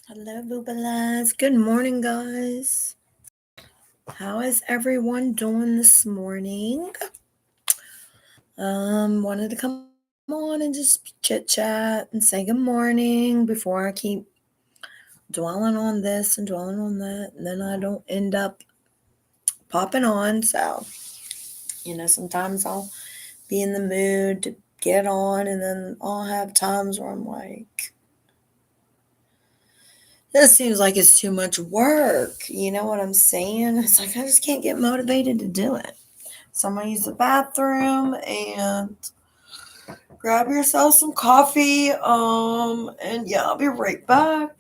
Hello, Boobalas. Good morning, guys. How is everyone doing this morning? Wanted to come on and just chit chat and say good morning before I keep dwelling on this and dwelling on that, and then I don't end up popping on. So, sometimes I'll be in the mood to get on, and then I'll have times where I'm like, this seems like it's too much work. You know what I'm saying? It's like I just can't get motivated to do it. So I'm gonna use the bathroom and grab yourself some coffee. And yeah, I'll be right back.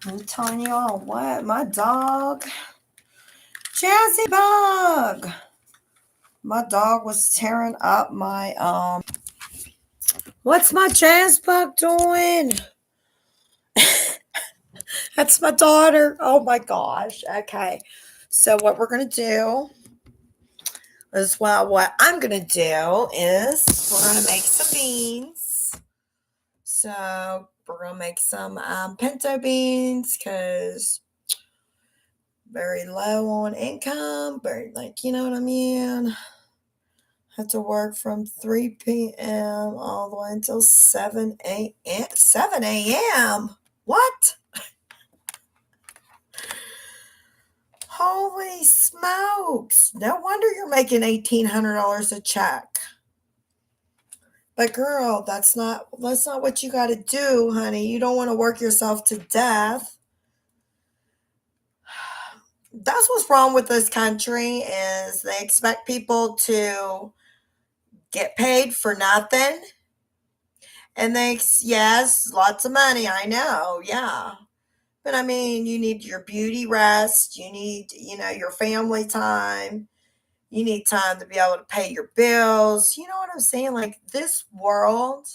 I'm telling you all what, my dog, Jazzy Bug. My dog was tearing up my What's my jazz bug doing? That's my daughter. Oh my gosh. Okay. So what we're gonna do is what I'm gonna do is we're gonna make some beans. So we're gonna make some pinto beans because very low on income, very you know what I mean. Had to work from 3 p.m. all the way until 7 a.m. 7 a.m. What? Holy smokes. No wonder you're making $1,800 a check. But girl, that's not what you got to do, honey. You don't want to work yourself to death. That's what's wrong with this country is they expect people to get paid for nothing. And yes, lots of money, I know. Yeah. But I mean, you need your beauty rest, you need, your family time. You need time to be able to pay your bills. You know what I'm saying? Like this world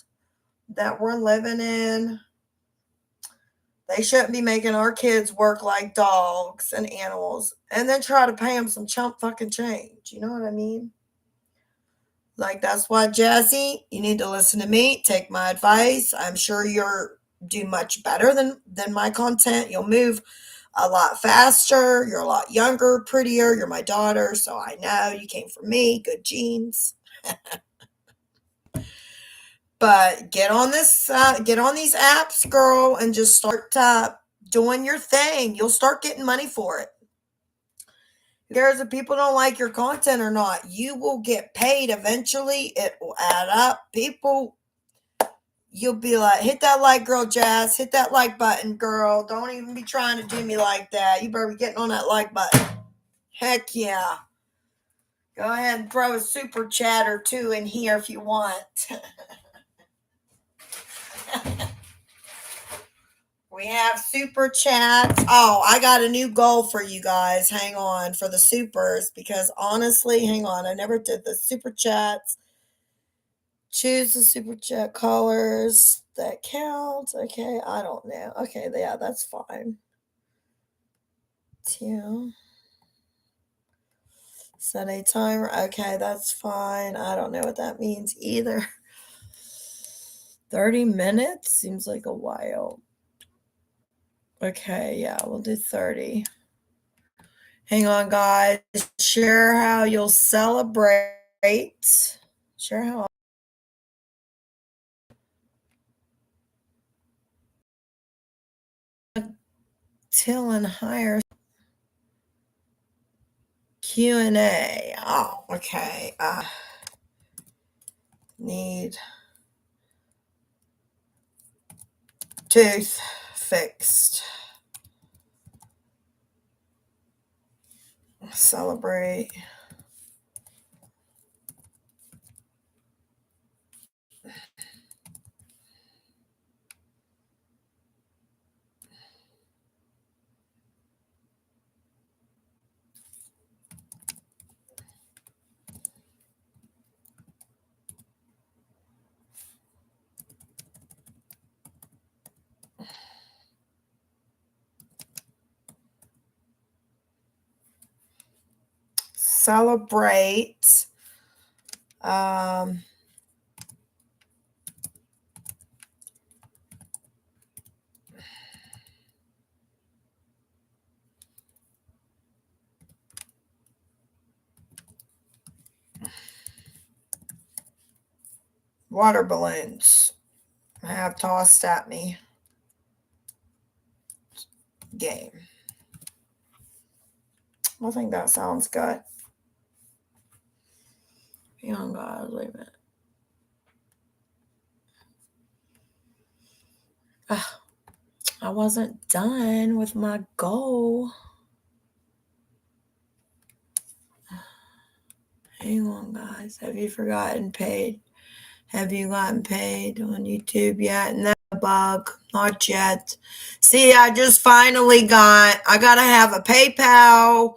that we're living in, they shouldn't be making our kids work like dogs and animals and then try to pay them some chump fucking change. You know what I mean? Like that's why, Jazzy, you need to listen to me, take my advice. I'm sure you're do much better than my content. You'll move a lot faster. You're a lot younger, prettier. You're my daughter, so I know you came from me. Good genes. But get on these apps, girl, and just start doing your thing. You'll start getting money for it. Who cares if people don't like your content or not? You will get paid eventually. It will add up. You'll be like, hit that like, girl, Jazz. Hit that like button, girl. Don't even be trying to do me like that. You better be getting on that like button. Heck yeah. Go ahead and throw a super chat or two in here if you want. We have super chats. Oh, I got a new goal for you guys. Hang on for the supers because honestly, hang on. I never did the super chats. Choose the super chat colors that count. Okay, I don't know. Okay, yeah, that's fine. Two. Set a timer. Okay, that's fine. I don't know what that means either. 30 minutes seems like a while. Okay, yeah, we'll do 30. Hang on, guys. Share how you'll celebrate. Share how. Till and higher. Q&A. Oh, okay. Need tooth fixed. Celebrate. Celebrate. Water balloons have tossed at me. Game. I think that sounds good. Hang on, guys. Wait a minute. I wasn't done with my goal. Hang on, guys. Have you forgotten paid? Have you gotten paid on YouTube yet? No, bug. Not yet. See, I just finally I got to have a PayPal.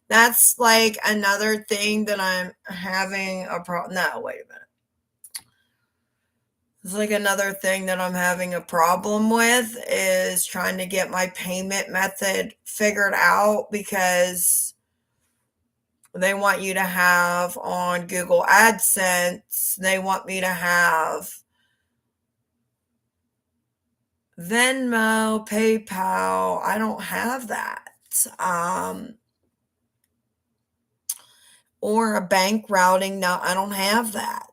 That's like another thing that I'm having a problem. No, wait a minute. It's like another thing that I'm having a problem with is trying to get my payment method figured out because they want you to have on Google AdSense, they want me to have Venmo, PayPal. I don't have that. Or a bank routing. No, I don't have that.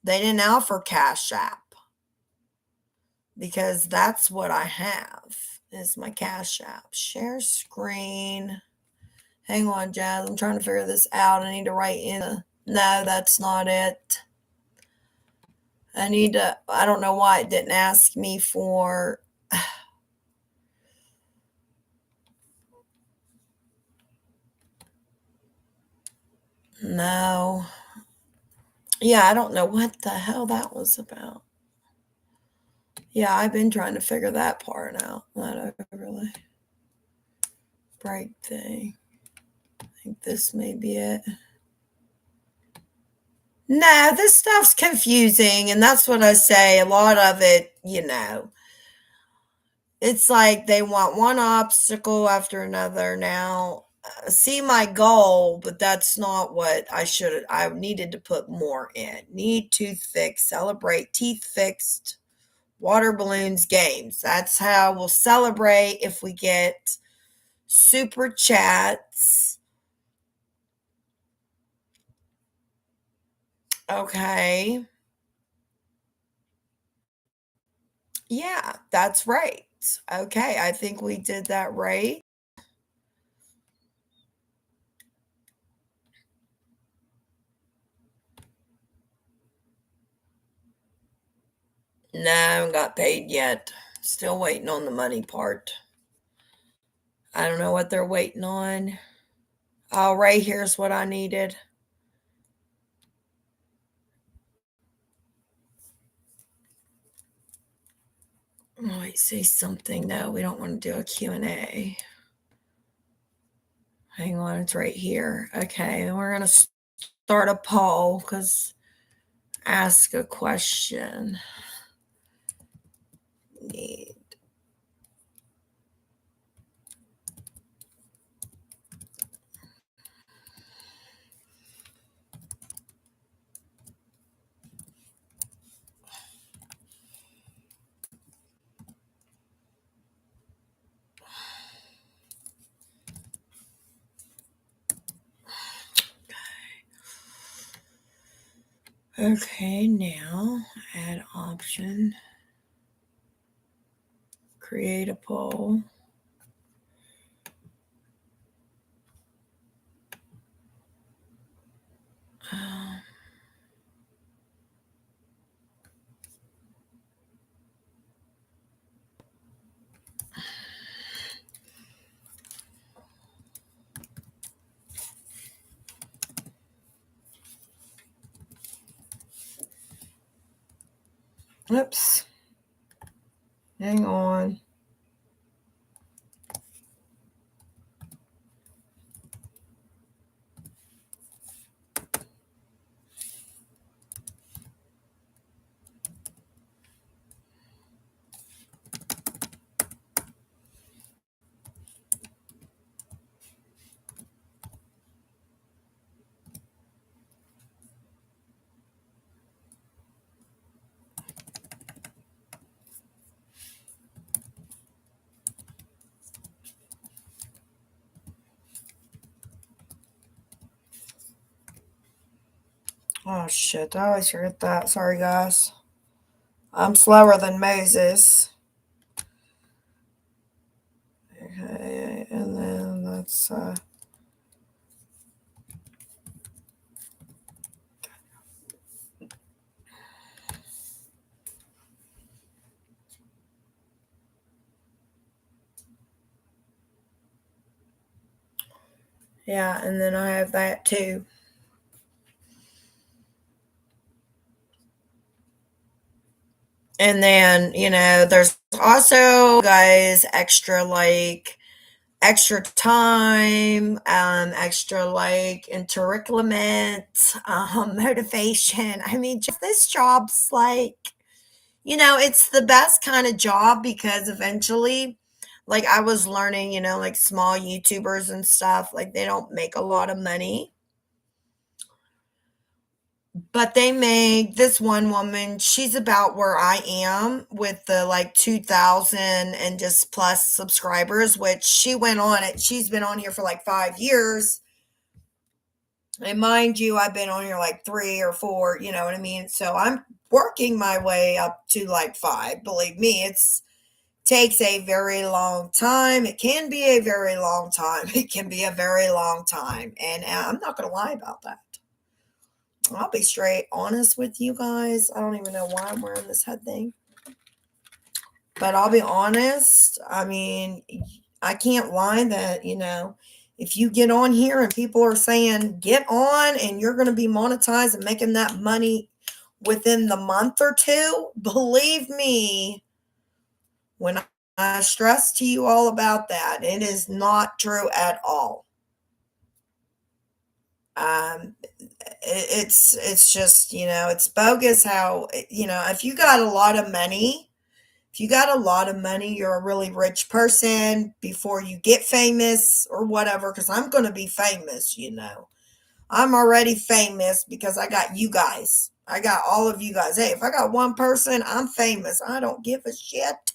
They didn't offer Cash App because that's what I have is my Cash App. Share screen. Hang on, Jazz. I'm trying to figure this out. I need to write in. No, that's not it. I don't know why it didn't ask me for. No. Yeah, I don't know what the hell that was about. Yeah, I've been trying to figure that part out. That overlay break thing. I think this may be it. No, this stuff's confusing, and that's what I say. A lot of it, it's like they want one obstacle after another. Now, see my goal, but that's not what I needed to put more in. Need tooth fixed, celebrate teeth fixed, water balloons games. That's how we'll celebrate if we get super chats. Okay. Yeah, that's right. Okay, I think we did that right. No, I haven't got paid yet. Still waiting on the money part. I don't know what they're waiting on. Oh, right here's what I needed. Oh, I see something. No, we don't want to do a Q&A. Hang on, it's right here. Okay, we're going to start a poll because Ask a question. Need. Okay, now add option. Create a poll. Oops. Hang on. Oh shit, I always forget that. Sorry guys. I'm slower than Moses. Okay, and then let's yeah, and then I have that too. And then, there's also guys extra time, extra like encouragement, motivation. I mean, just this job's like, it's the best kind of job because eventually, like I was learning, like small YouTubers and stuff, like they don't make a lot of money, but they make this one woman, she's about where I am with the like 2000 and just plus subscribers, which she went on it. She's been on here for like 5 years. And mind you, I've been on here like 3 or 4, you know what I mean? So I'm working my way up to like 5. Believe me, it's takes a very long time. It can be a very long time. It can be a very long time. And I'm not going to lie about that. I'll be straight honest with you guys. I don't even know why I'm wearing this head thing. But I'll be honest. I mean, I can't lie that, if you get on here and people are saying get on and you're going to be monetized and making that money within the month or two, believe me, when I stress to you all about that, it is not true at all. It's just, it's bogus how, if you got a lot of money, you're a really rich person before you get famous or whatever, because I'm going to be famous, I'm already famous because I got you guys. I got all of you guys. Hey, if I got one person, I'm famous. I don't give a shit.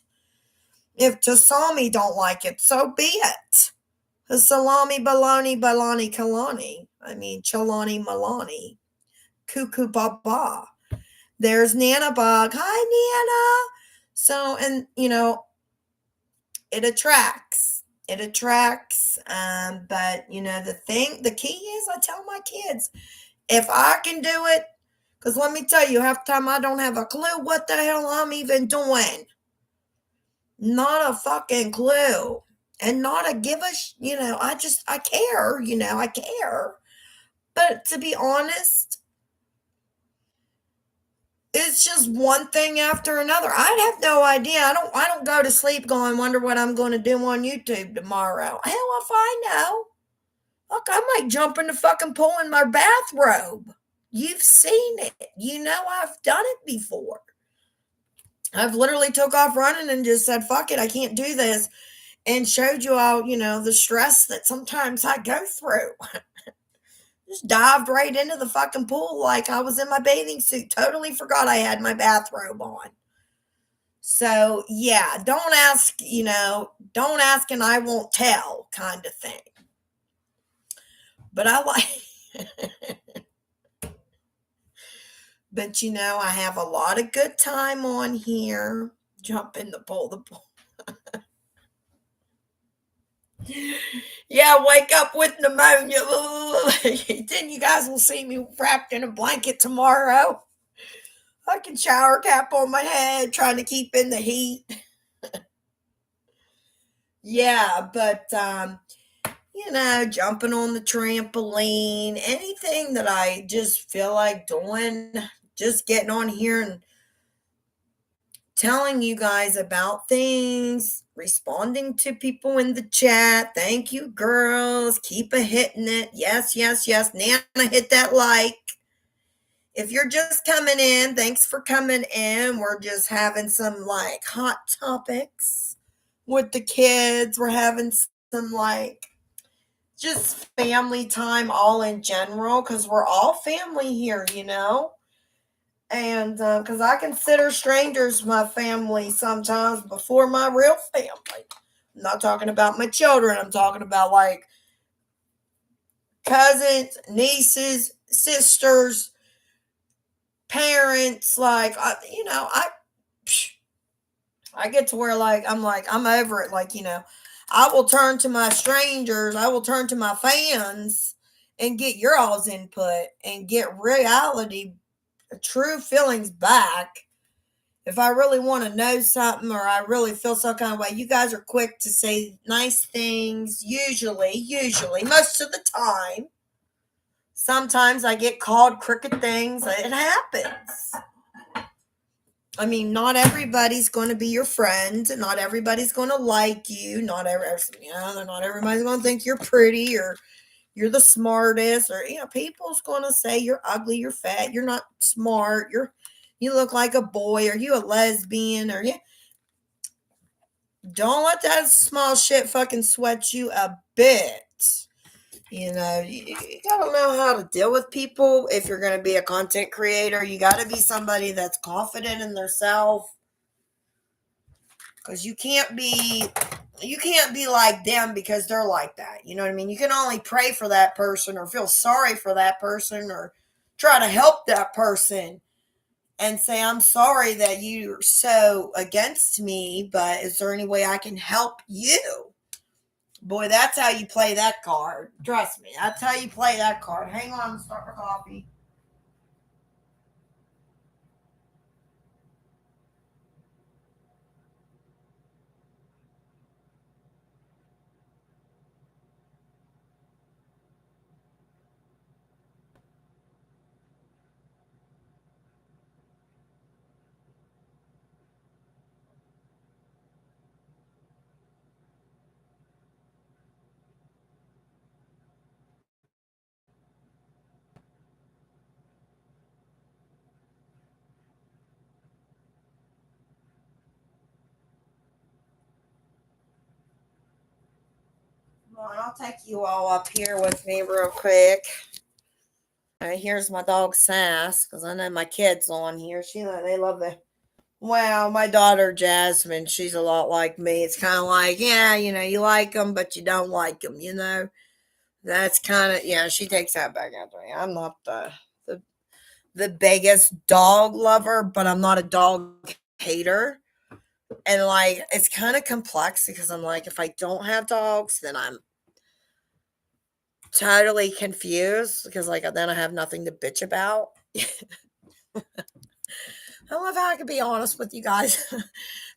If Tasami don't like it, so be it. Salami, baloney, baloney, kalani. I mean, chalani, malani. Cuckoo, baba. There's Nana Bug. Hi, Nana. So, and, it attracts. It attracts. But, the key is I tell my kids, if I can do it, because let me tell you, half the time I don't have a clue what the hell I'm even doing. Not a fucking clue. And not a give a, I care, I care. But to be honest, it's just one thing after another. I have no idea. I don't go to sleep going, wonder what I'm going to do on YouTube tomorrow. Hell if I know. Look, I might jump in the fucking pool in my bathrobe. You've seen it. You know I've done it before. I've literally took off running and just said, fuck it, I can't do this. And showed you all, the stress that sometimes I go through. Just dived right into the fucking pool like I was in my bathing suit. Totally forgot I had my bathrobe on. So, yeah, don't ask and I won't tell kind of thing. But I like, but I have a lot of good time on here. Jump in the pool. Yeah, wake up with pneumonia. Then you guys will see me wrapped in a blanket tomorrow. Fucking shower cap on my head, trying to keep in the heat. Yeah, but jumping on the trampoline, anything that I just feel like doing, just getting on here and telling you guys about things, responding to people in the chat. Thank you, girls. Keep a hitting it. Yes, yes, yes. Nana, hit that like. If you're just coming in, thanks for coming in. We're just having some like hot topics with the kids. We're having some like just family time all in general because we're all family here. And because I consider strangers my family sometimes before my real family. I'm not talking about my children. I'm talking about like cousins, nieces, sisters, parents. Like, I get to where like I'm over it. Like, I will turn to my strangers. I will turn to my fans and get your all's input and get reality, true feelings back. If I really want to know something or I really feel some kind of way, you guys are quick to say nice things. Usually, most of the time. Sometimes I get called crooked things. It happens. I mean, not everybody's going to be your friend. Not everybody's going to like you. Not everybody's going to think you're pretty or you're the smartest, or people's going to say you're ugly, you're fat, you're not smart, you look like a boy, or you a lesbian, or yeah. Don't let that small shit fucking sweat you a bit. You gotta know how to deal with people. If you're gonna be a content creator, you gotta be somebody that's confident in themselves. Because you can't be like them because they're like that. You know what I mean? You can only pray for that person or feel sorry for that person or try to help that person and say, I'm sorry that you're so against me, but is there any way I can help you? Boy, that's how you play that card. Trust me, that's how you play that card. Hang on, start my coffee. Come on, I'll take you all up here with me real quick. Here's my dog Sass, because I know my kids on here. They love the. Well, my daughter Jasmine, she's a lot like me. It's kind of like, yeah, you like them, but you don't like them. That's kind of, yeah. She takes that back after me. I'm not the the biggest dog lover, but I'm not a dog hater. And like, it's kind of complex because I'm like, if I don't have dogs, then I'm totally confused because like then I have nothing to bitch about. I love how I can be honest with you guys.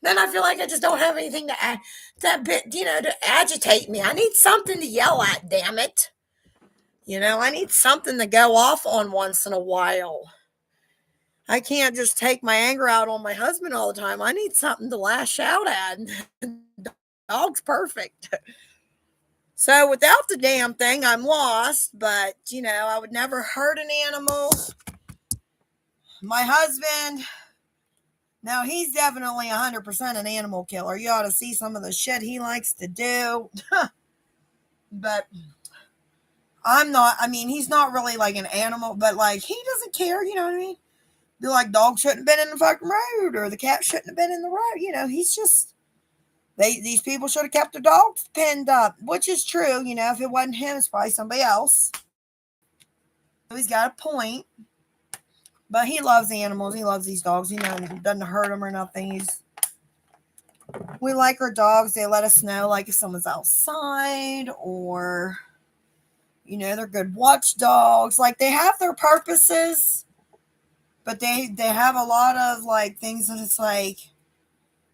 Then I feel like I just don't have anything to agitate me. I need something to yell at, damn it. I need something to go off on once in a while. I can't just take my anger out on my husband all the time. I need something to lash out at. Dog's perfect. So without the damn thing, I'm lost. But I would never hurt an animal. My husband, now he's definitely 100% an animal killer. You ought to see some of the shit he likes to do. But I'm not, I mean, he's not really like an animal, but like he doesn't care, you know what I mean? Be like, dog shouldn't have been in the fucking road, or the cat shouldn't have been in the road. You know, he's just, these people should have kept their dogs pinned up, which is true. You know, if it wasn't him, it's probably somebody else. So he's got a point. But he loves animals. He loves these dogs. He doesn't hurt them or nothing. We like our dogs. They let us know, like, if someone's outside, or, you know, they're good watchdogs. Like, they have their purposes, but they have a lot of, like, things that it's like,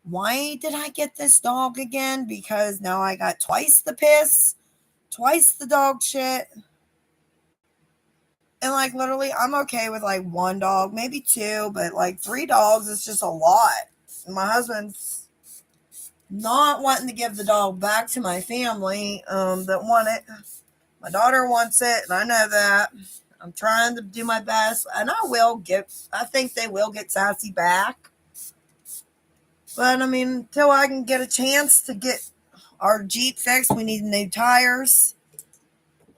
why did I get this dog again? Because now I got twice the piss, twice the dog shit. And like literally, I'm okay with like one dog, maybe two, but like 3 dogs is just a lot. And my husband's not wanting to give the dog back to my family that want it. My daughter wants it, and I know that. I'm trying to do my best, and I think they will get Sassy back. But I mean, until I can get a chance to get our Jeep fixed, we need new tires.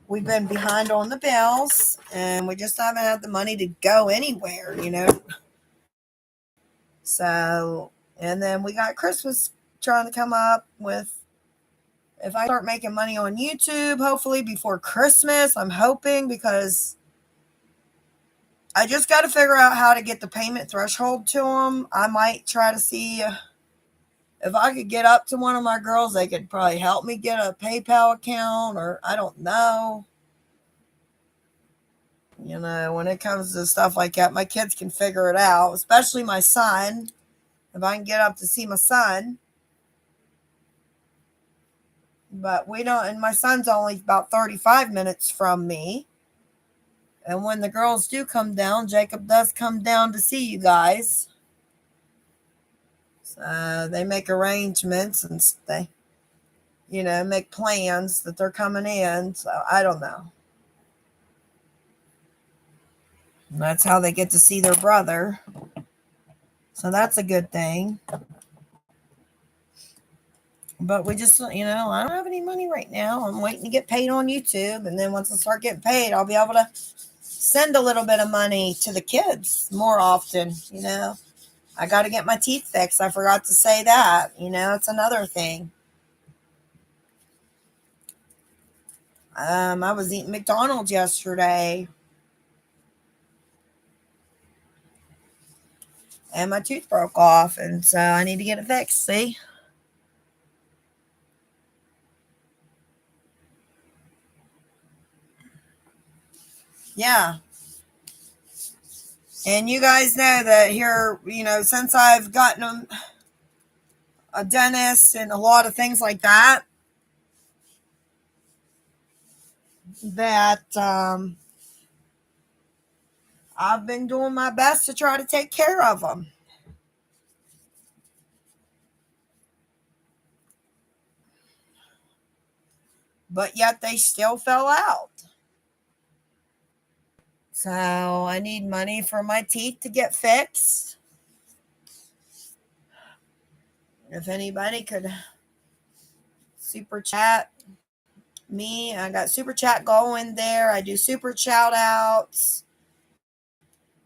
We've been behind on the bills, and we just haven't had the money to go anywhere, you know. So, and then we got Christmas trying to come up with. If I start making money on YouTube, hopefully before Christmas, I'm hoping, because I just got to figure out how to get the payment threshold to them. I might try to see if I could get up to one of my girls. They could probably help me get a PayPal account, or I don't know. You know, when it comes to stuff like that, my kids can figure it out, especially my son. If I can get up to see my son. But we don't, and my son's only about 35 minutes from me. And when the girls do come down, Jacob does come down to see you guys. So they make arrangements, and they, you know, make plans that they're coming in. So I don't know. And that's how they get to see their brother. So that's a good thing. But we just, you know, I don't have any money right now. I'm waiting to get paid on YouTube. And then once I start getting paid, I'll be able to send a little bit of money to the kids more often. You know, I got to get my teeth fixed. I forgot to say that. You know, it's another thing. I was eating McDonald's yesterday, and my tooth broke off. And so I need to get it fixed. See? Yeah. And you guys know that here, you know, since I've gotten a dentist and a lot of things like that, that I've been doing my best to try to take care of them. But yet they still fell out. So I need money for my teeth to get fixed. If anybody could super chat me, I got super chat going there. I do super shout outs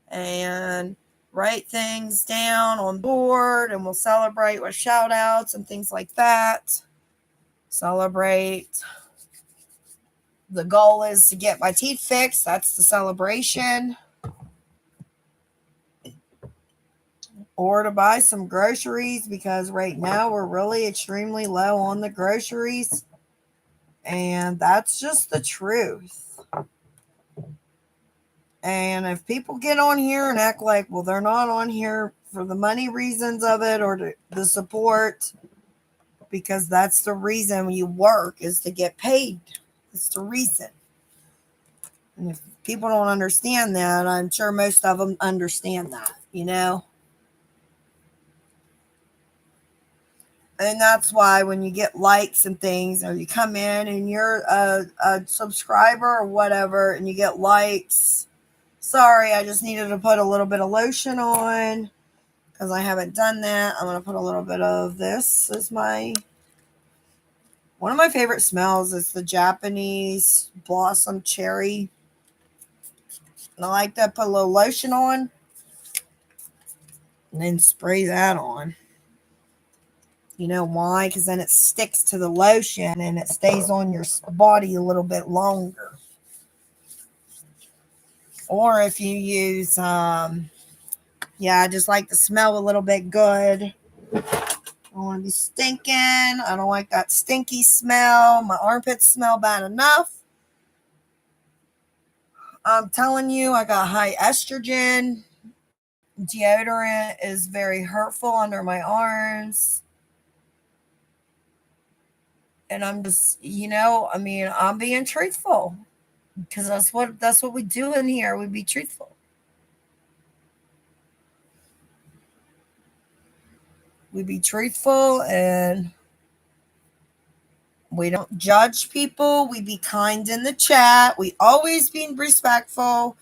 and write things down on board, and we'll celebrate with shout outs and things like that. Celebrate. The goal is to get my teeth fixed. That's the celebration. Or to buy some groceries, because right now we're really extremely low on the groceries. And that's just the truth. And if people get on here and act like, well, they're not on here for the money reasons of it, or the support, because that's the reason you work, is to get paid. It's the reason. And if people don't understand that, I'm sure most of them understand that, you know? And that's why when you get likes and things, or you come in and you're a subscriber or whatever, and you get likes, Sorry, I just needed to put a little bit of lotion on because I haven't done that. I'm going to put a little bit of this as one of my favorite smells is the Japanese blossom cherry. And I like to put a little lotion on and then spray that on. You know why? Because then it sticks to the lotion and it stays on your body a little bit longer. Or if you use, I just like to smell a little bit good. I don't want to be stinking. I don't like that stinky smell. My armpits smell bad enough. I'm telling you, I got high estrogen. Deodorant is very hurtful under my arms. And I'm just, I'm being truthful because that's what we do in here. We be truthful. We be truthful and we don't judge people. We be kind in the chat. We always be respectful.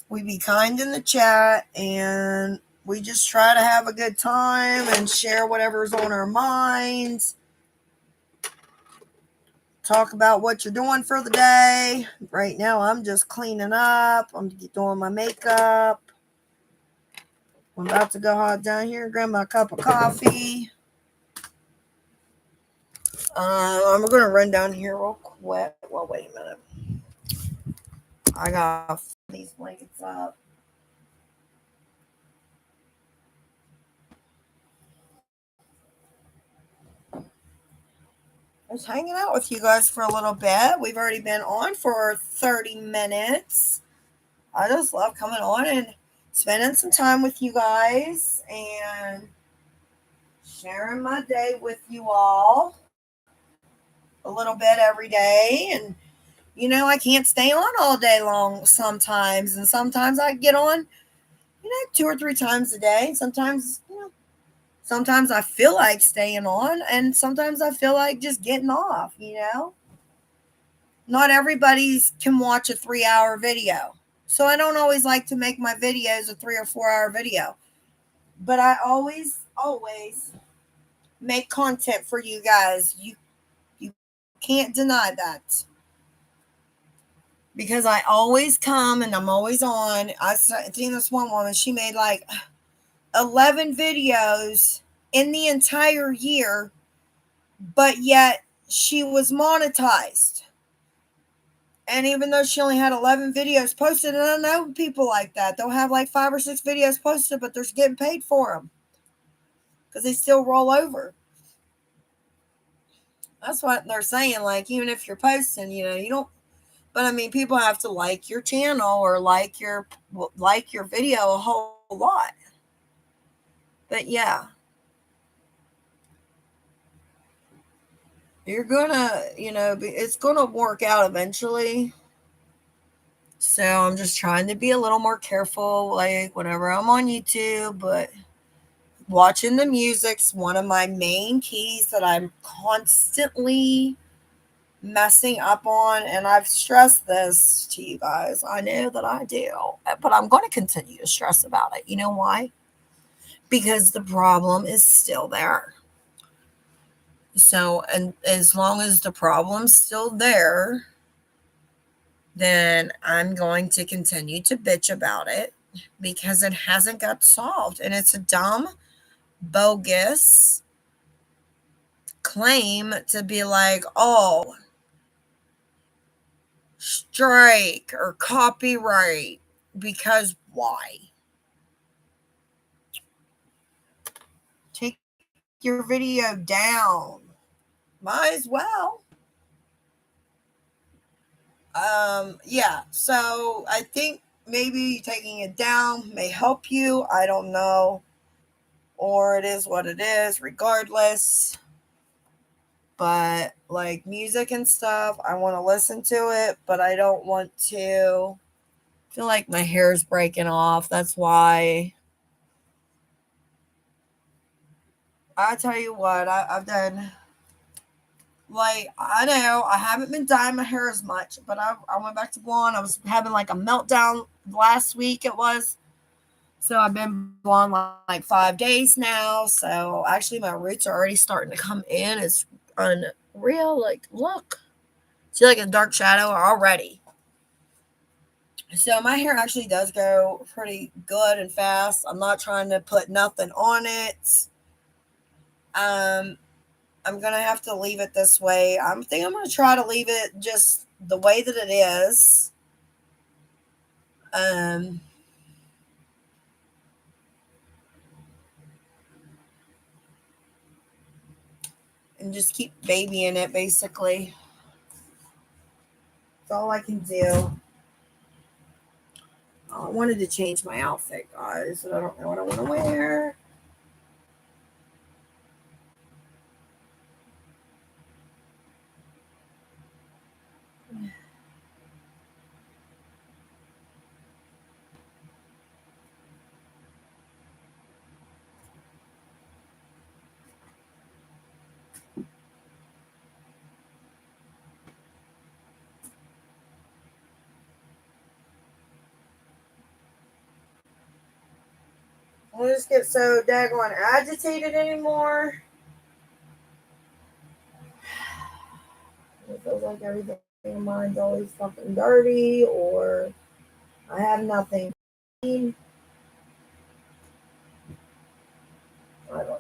We be kind in the chat and we just try to have a good time and share whatever's on our minds. Talk about what you're doing for the day. Right now, I'm just cleaning up. I'm doing my makeup. I'm about to go down here and grab my cup of coffee. I'm going to run down here real quick. Well, wait a minute. I got to these blankets up. Just hanging out with you guys for a little bit. We've already been on for 30 minutes. I just love coming on and spending some time with you guys and sharing my day with you all a little bit every day. And, I can't stay on all day long sometimes. And sometimes I get on, 2 or 3 times a day. Sometimes I feel like staying on and sometimes I feel like just getting off, Not everybody's can watch a 3-hour video. So I don't always like to make my videos a 3 or 4 hour video. But I always make content for you guys. You can't deny that. Because I always come and I'm always on. I think this one woman, she made like 11 videos in the entire year, but yet she was monetized. And even though she only had 11 videos posted, and I know people like that. They'll have like 5 or 6 videos posted, but they're getting paid for them because they still roll over. That's what they're saying. Like, even if you're posting, you don't. But I mean, people have to like your channel or like your video a whole lot. But yeah, you're gonna, it's gonna work out eventually. So I'm just trying to be a little more careful, like whenever I'm on YouTube, but watching the music's one of my main keys that I'm constantly messing up on. And I've stressed this to you guys. I know that I do, but I'm going to continue to stress about it. You know why? Because the problem is still there. So, and as long as the problem's still there, then I'm going to continue to bitch about it because it hasn't got solved. And it's a dumb, bogus claim to be like, oh, strike or copyright. Because why? Take your video down. Might as well. Yeah, so I think maybe taking it down may help you. I don't know. Or it is what it is, regardless. But like music and stuff, I want to listen to it, but I don't want to feel like my hair's breaking off. That's why. I tell you what, I've done Like, I know I haven't been dyeing my hair as much, but I went back to blonde. I was having like a meltdown last week, it was. So I've been blonde like 5 days now. So actually, my roots are already starting to come in. It's unreal. Like, look. See, like a dark shadow already. So my hair actually does go pretty good and fast. I'm not trying to put nothing on it. Um, I'm gonna have to leave it this way. I'm gonna try to leave it just the way that it is. Um, and just keep babying it basically. That's all I can do. Oh, I wanted to change my outfit, guys, but I don't know what I want to wear. I don't just get so daggone agitated anymore. It feels like everything in mine's always fucking dirty, or I have nothing. I don't know.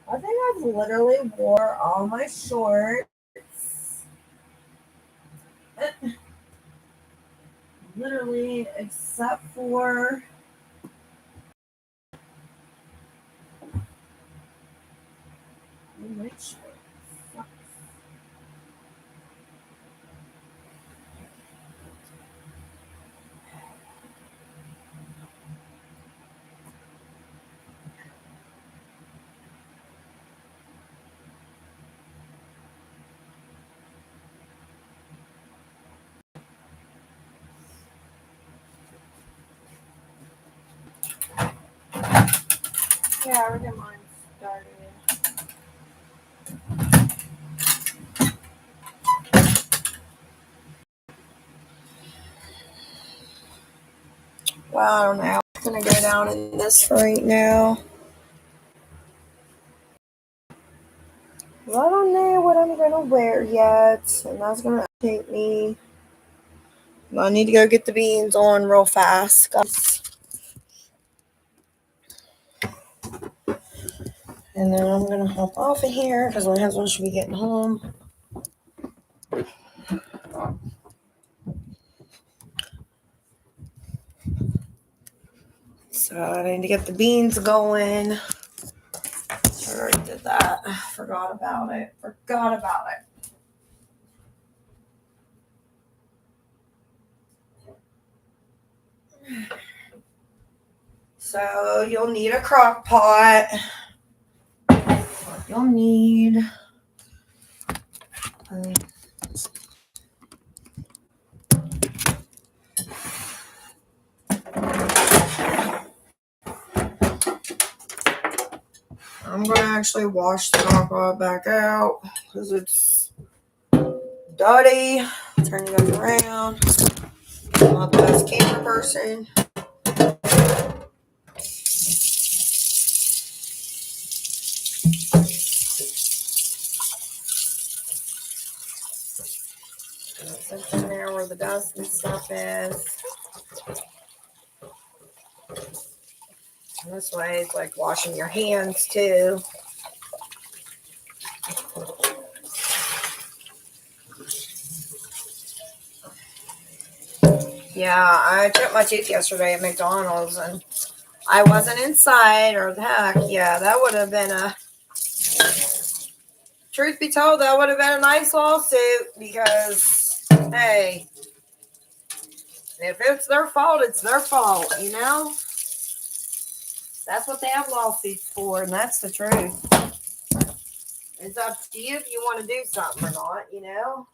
I think I've literally wore all my shorts. Literally, except for my shorts. Yeah, I get mine started. Well, I don't know. I'm gonna go down in this right now. Well, I don't know what I'm gonna wear yet, and that's gonna take me. I need to go get the beans on real fast, guys. And then I'm gonna hop off of here because my husband should be getting home. So I need to get the beans going. I already did that. Forgot about it. Forgot about it. So you'll need a crock pot. You'll need I'm gonna actually wash the crock pot back out because it's dirty. Turn you guys around. I'm not the best camera person. It's in there where the dust and stuff is. And this way it's like washing your hands too. Yeah, I chipped my tooth yesterday at McDonald's and I wasn't inside, or the heck, yeah, that would have been truth be told, that would have been a nice lawsuit because, hey, if it's their fault, it's their fault, you know? That's what they have lawsuits for, and that's the truth. It's up to you if you want to do something or not, you know?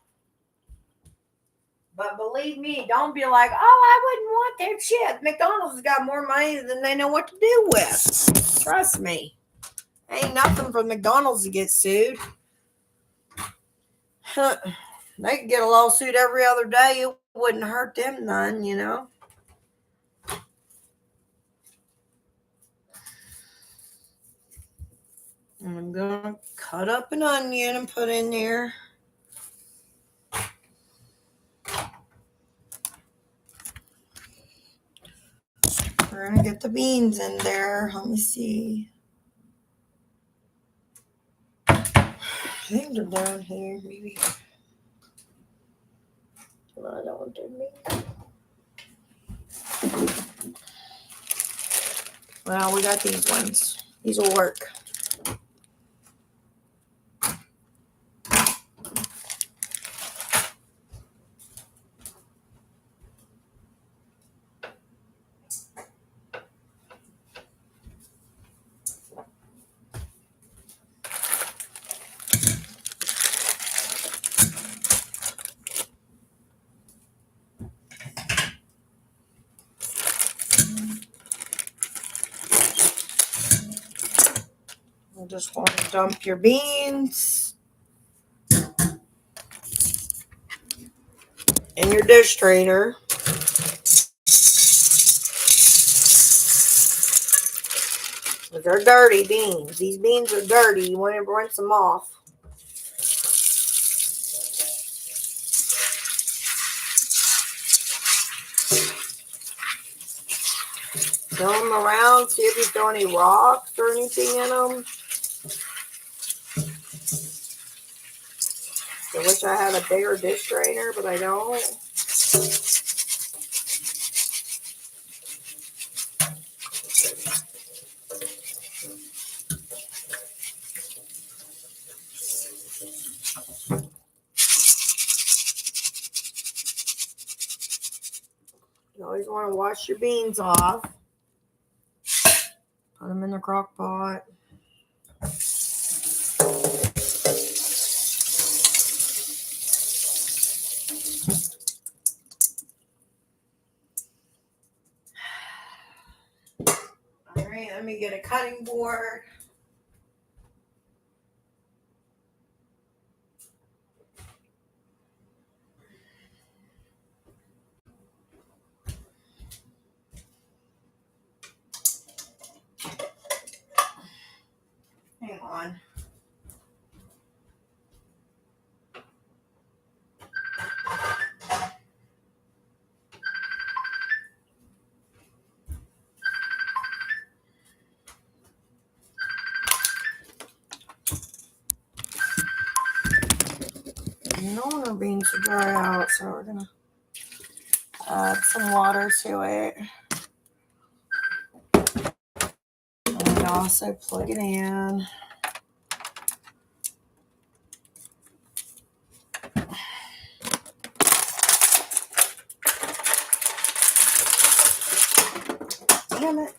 But believe me, don't be like, oh, I wouldn't want their shit. McDonald's has got more money than they know what to do with. Trust me. Ain't nothing for McDonald's to get sued. They could get a lawsuit every other day. It wouldn't hurt them none, you know? I'm going to cut up an onion and put in there. We're going to get the beans in there. Let me see. I think they're down here, maybe. No, I don't want their beans. Well, we got these ones. These will work. You just want to dump your beans in your dish strainer. They're dirty beans. These beans are dirty. You want to rinse them off. Throw them around. See if you throw any rocks or anything in them. I wish I had a bigger dish strainer, but I don't. You always want to wash your beans off. Put them in the crock pot. Alright, let me get a cutting board. Hang on. You don't want our beans to dry out, so we're going to add some water to it. And also plug it in. Damn it.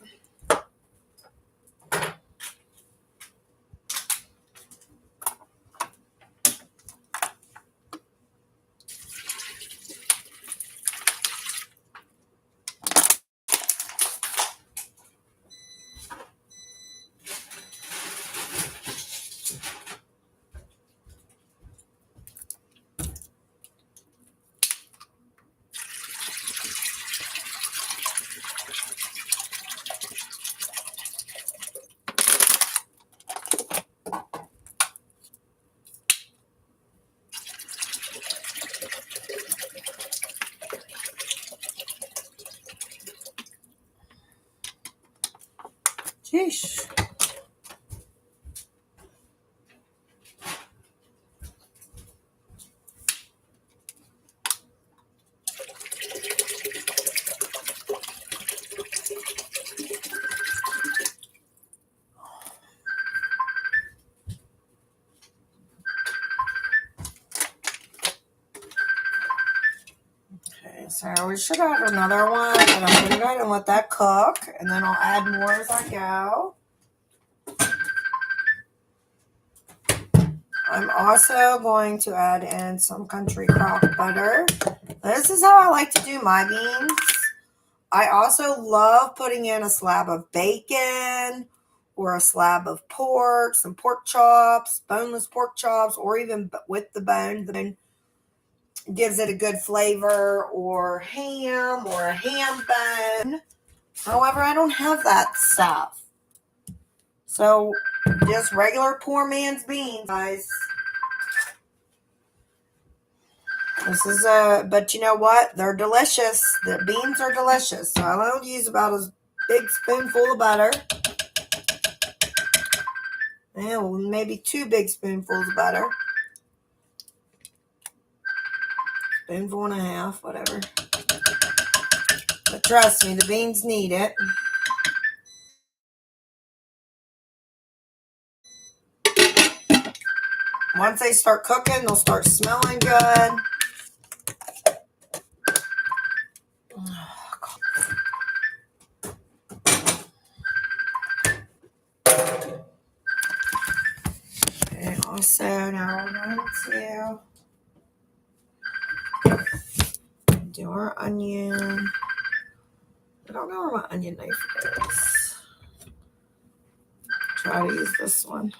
Sheesh. So we should add another one, and I'm going to go ahead and let that cook, and then I'll add more as I go. I'm also going to add in some country crock butter. This is how I like to do my beans. I also love putting in a slab of bacon or a slab of pork, some pork chops, boneless pork chops, or even with the bone. The bone gives it a good flavor, or ham or a ham bone. However, I don't have that stuff. So just regular poor man's beans, guys. This is but you know what? They're delicious. The beans are delicious. So I will use about a big spoonful of butter. And maybe 2 big spoonfuls of butter. Spoonful and a half, whatever. But trust me, the beans need it. Once they start cooking, they'll start smelling good. Okay, also now we're going to do our onion. I don't know where my onion knife is. Try to use this one.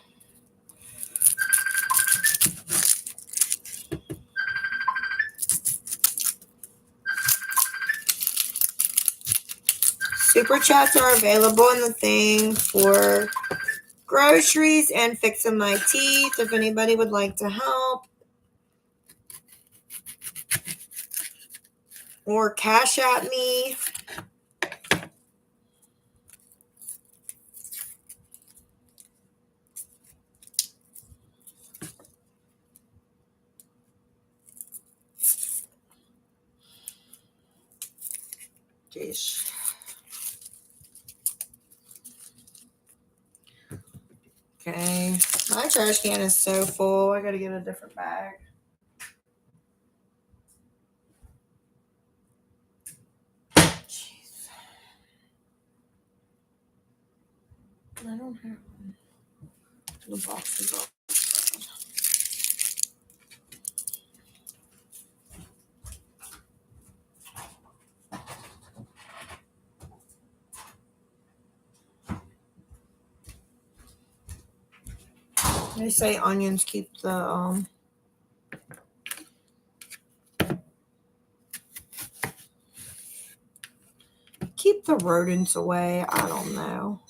Super chats are available in the thing for groceries and fixing my teeth if anybody would like to help. Or cash at me. Jeez. Okay. My trash can is so full. I gotta get a different bag. Jeez. I don't have one. The box is up. They say onions keep the rodents away. I don't know.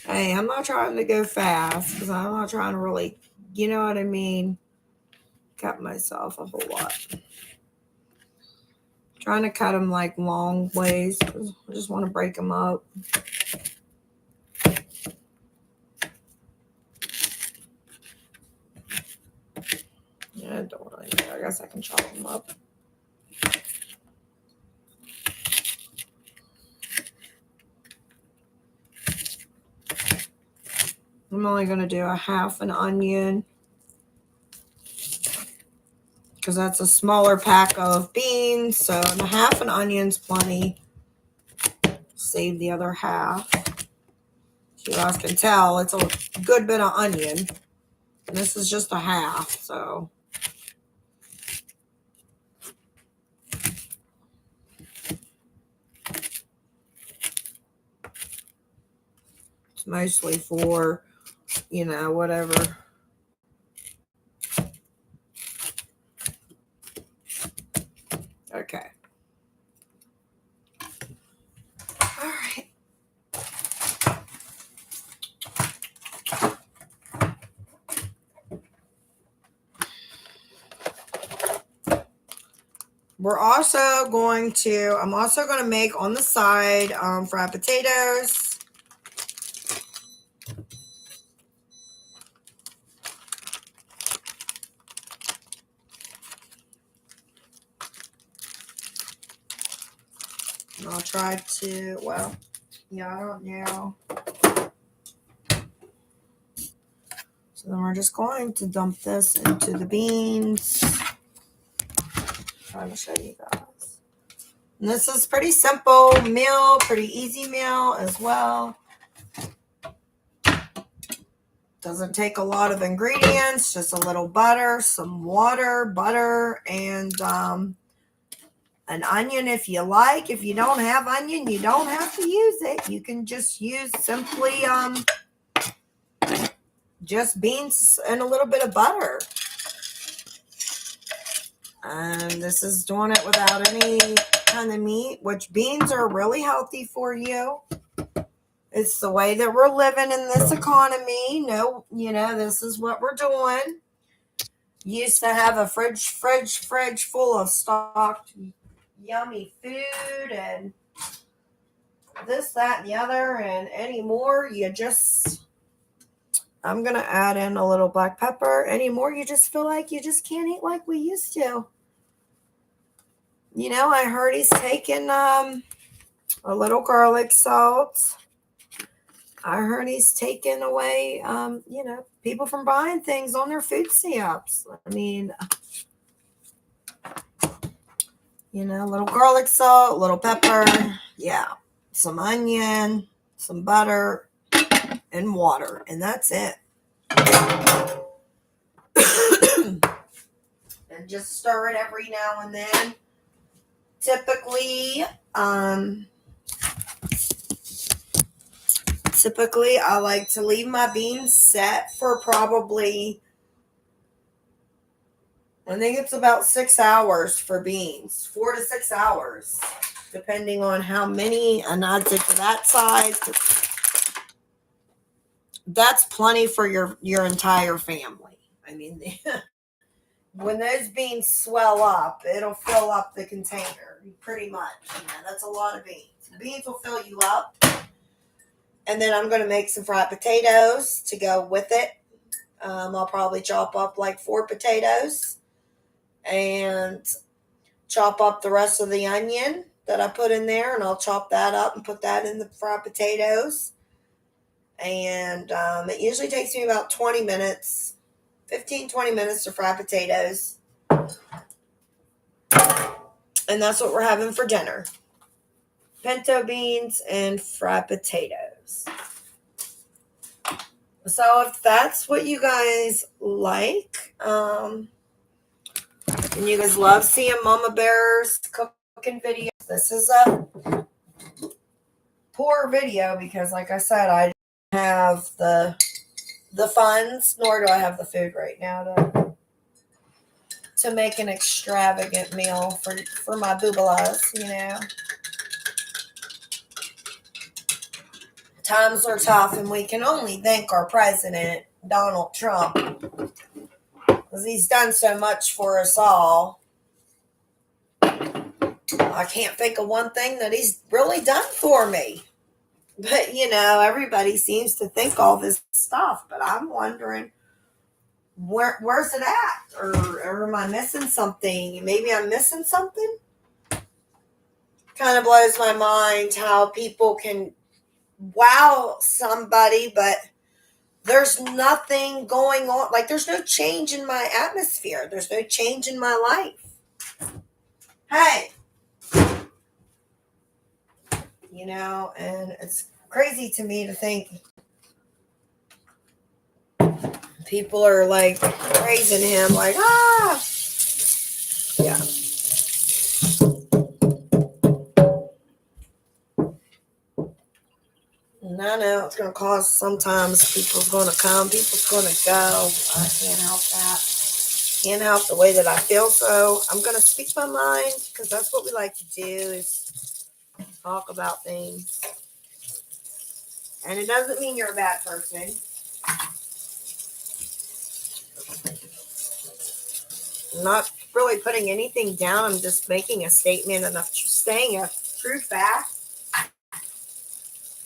Hey, I'm not trying to go fast because I'm not trying to really, you know what I mean, cut myself a whole lot. Trying to cut them like long ways because I just want to break them up. Yeah, I don't really know. I guess I can chop them up. I'm only going to do a half an onion because that's a smaller pack of beans. So a half an onion's plenty. Save the other half. You guys can tell it's a good bit of onion. And this is just a half, so. It's mostly for, you know, whatever. Okay. All right. I'm also going to make on the side fried potatoes. And I'll try to, well, yeah, I don't know. So then we're just going to dump this into the beans. Trying to show you guys. And this is pretty simple meal, pretty easy meal as well. Doesn't take a lot of ingredients, just a little butter, some water, butter, and an onion if you like. If you don't have onion, you don't have to use it. You can just use simply just beans and a little bit of butter. And this is doing it without any kind of meat, which beans are really healthy for you. It's the way that we're living in this economy. No, this is what we're doing. Used to have a fridge full of stocked yummy food and this, that, and the other, and anymore I'm going to add in a little black pepper. Anymore, you just feel like you just can't eat like we used to. I heard he's taking a little garlic salt. I heard he's taking away, people from buying things on their food stamps. I mean, a little garlic salt, a little pepper, yeah, some onion, some butter, and water, and that's it. And just stir it every now and then. Typically, I like to leave my beans set for probably, I think it's about 6 hours for beans, 4 to 6 hours, depending on how many, and I'd say for that size, that's plenty for your entire family. I mean, when those beans swell up, it'll fill up the container, pretty much. That's a lot of beans. The beans will fill you up. And then I'm going to make some fried potatoes to go with it. I'll probably chop up like 4 potatoes and chop up the rest of the onion that I put in there, and I'll chop that up and put that in the fried potatoes. And it usually takes me about 20 minutes, 15, 20 minutes to fry potatoes. And that's what we're having for dinner. Pinto beans and fried potatoes. So if that's what you guys like, and you guys love seeing Mama Bear's cooking videos, this is a poor video because, like I said, I don't have the funds, nor do I have the food right now to make an extravagant meal for my boobalas, Times are tough, and we can only thank our president, Donald Trump, because he's done so much for us all. I can't think of one thing that he's really done for me. But, everybody seems to think all this stuff, but I'm wondering, where's it at? Or am I missing something? Maybe I'm missing something? Kind of blows my mind how people can wow somebody, but there's nothing going on. Like, there's no change in my atmosphere. There's no change in my life. Hey. And it's crazy to me to think people are like praising him, like, yeah. And I know it's going to cause, sometimes people's going to come, people's going to go. I can't help that. Can't help the way that I feel. So I'm going to speak my mind, because that's what we like to do, is talk about things. And it doesn't mean you're a bad person. I'm not really putting anything down. I'm just making a statement, and I'm saying a true fact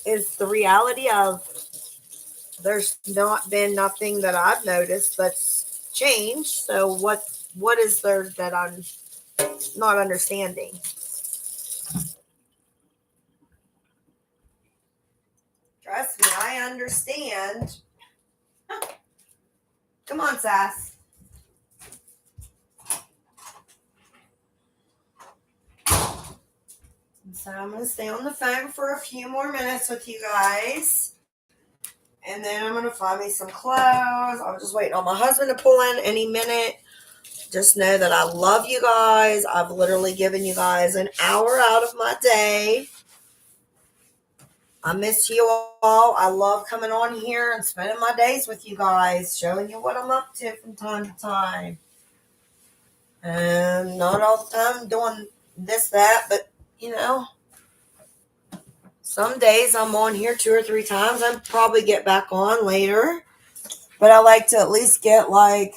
is the reality of there's not been nothing that I've noticed that's changed. So what is there that I'm not understanding? Trust me, I understand. Come on, Sass. So I'm going to stay on the phone for a few more minutes with you guys. And then I'm going to find me some clothes. I'm just waiting on my husband to pull in any minute. Just know that I love you guys. I've literally given you guys an hour out of my day. I miss you all. I love coming on here and spending my days with you guys, showing you what I'm up to from time to time. And not all the time doing this, that, but some days I'm on here 2 or 3 times. I'll probably get back on later. But I like to at least get like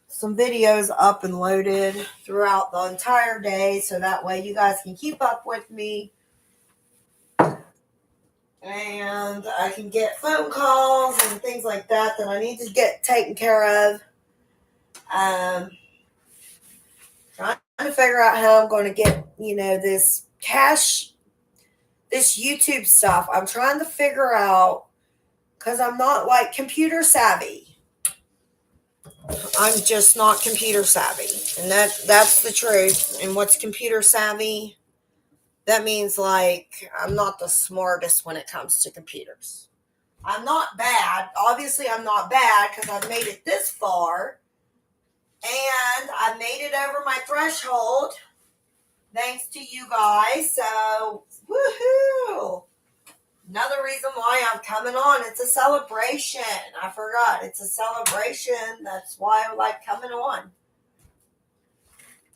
some videos up and loaded throughout the entire day, so that way you guys can keep up with me. And I can get phone calls and things like that I need to get taken care of. Trying to figure out how I'm going to get, this this YouTube stuff. I'm trying to figure out, because I'm not like computer savvy. I'm just not computer savvy. And that's the truth. And what's computer savvy? That means like I'm not the smartest when it comes to computers. I'm not bad. Obviously, I'm not bad because I've made it this far. And I made it over my threshold thanks to you guys. So, woohoo! Another reason why I'm coming on. It's a celebration. I forgot. It's a celebration. That's why I like coming on.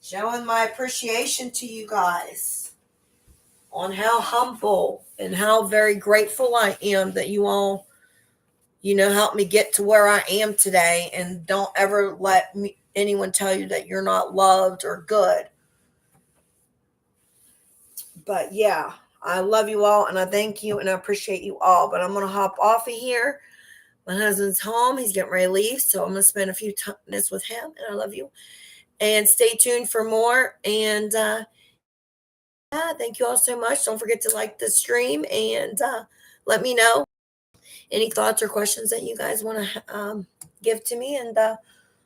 Showing my appreciation to you guys on how humble and how very grateful I am that you all, helped me get to where I am today. And don't ever let anyone tell you that you're not loved or good. But yeah, I love you all and I thank you and I appreciate you all. But I'm going to hop off of here. My husband's home. He's getting ready to leave. So I'm going to spend a few minutes with him. And I love you. And stay tuned for more. And thank you all so much. Don't forget to like the stream and let me know any thoughts or questions that you guys want to give to me. And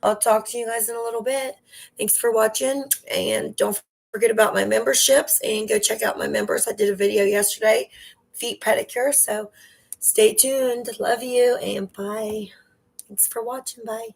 I'll talk to you guys in a little bit. Thanks for watching. And don't forget about my memberships and go check out my members. I did a video yesterday, feet pedicure. So stay tuned. Love you and bye. Thanks for watching. Bye.